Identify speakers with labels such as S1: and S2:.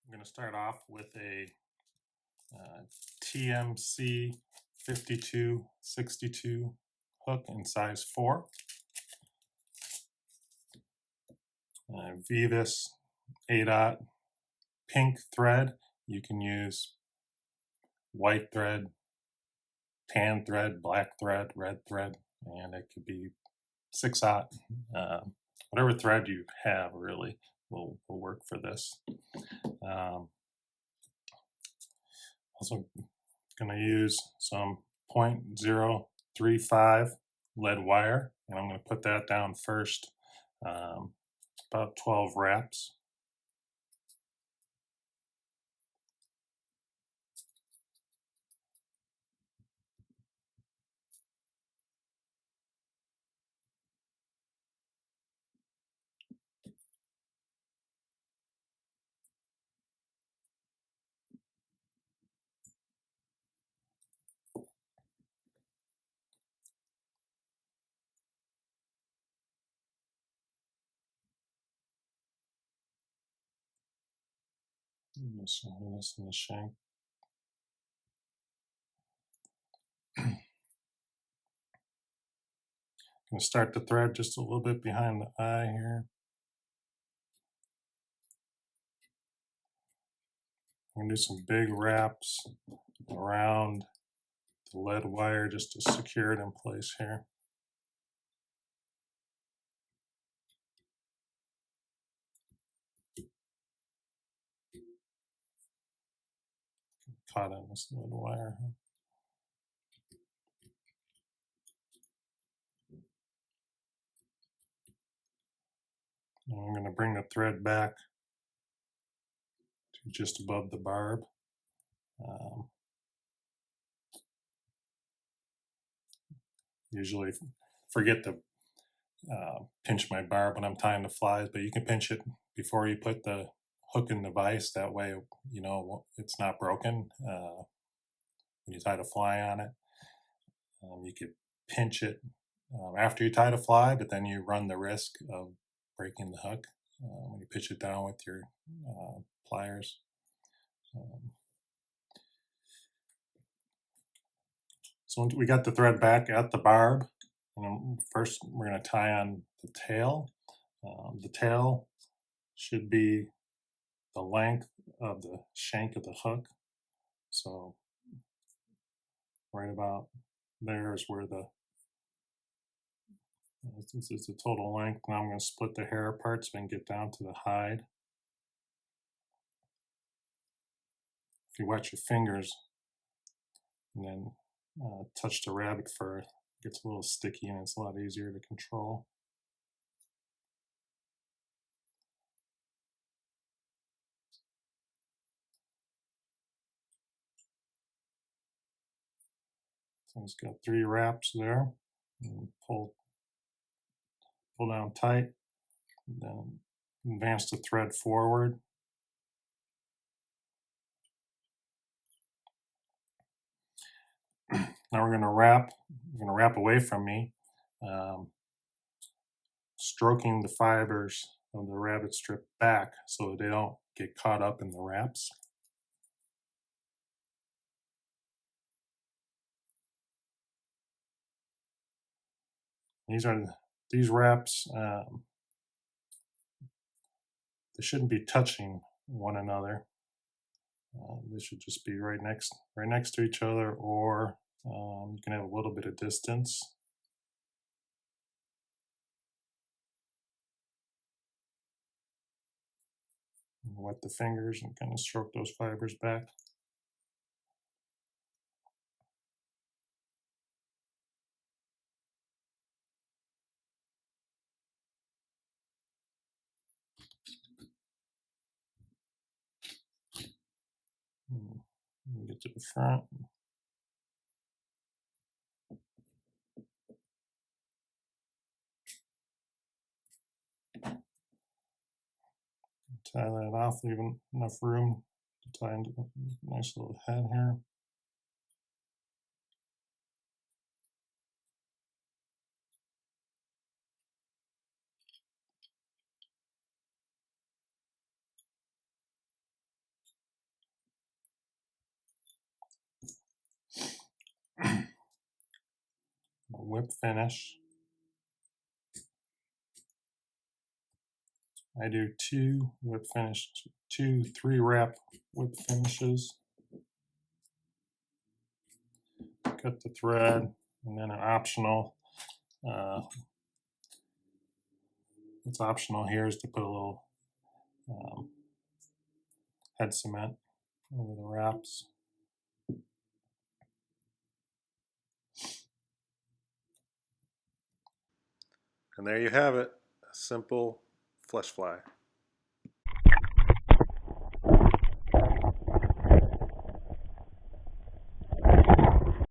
S1: I'm going to start off with a TMC 5262 hook in size 4. Vivis 8/0 pink thread. You can use white thread, tan thread, black thread, red thread, and it could be 6/0. Whatever thread you have really will work for this. Also going to use some 0.035 lead wire, and I'm going to put that down first, about 12 wraps. This in the shank. I'm going to start the thread just a little bit behind the eye here. I'm going to do some big wraps around the lead wire just to secure it in place here. Caught on this lead wire. Now I'm going to bring the thread back to just above the barb. Usually forget to pinch my barb when I'm tying the flies, but you can pinch it before you put the hook in the vise. That way, you know, it's not broken when you tie the fly on it. You could pinch it after you tie the fly, but then you run the risk of breaking the hook when you pitch it down with your pliers. So we got the thread back at the barb, and first we're going to tie on the tail. The tail should be the length of the shank of the hook. So right about there is where this is the total length. Now I'm going to split the hair apart so I can get down to the hide. If you wet your fingers and then touch the rabbit fur, it gets a little sticky and it's a lot easier to control. So it's got 3 wraps there. And pull down tight, and then advance the thread forward. Now we're going to wrap away from me, stroking the fibers of the rabbit strip back so that they don't get caught up in the wraps. These wraps, they shouldn't be touching one another. They should just be right next to each other, or you can have a little bit of distance. Wet the fingers and kind of stroke those fibers back. Get to the front. Tie that off, leaving enough room to tie into a nice little head here. whip finish. I do 2 whip finish, 2 3-wrap whip finishes. Cut the thread, and then an optional. What's optional here is to put a little head cement over the wraps. And there you have it, a simple flesh fly.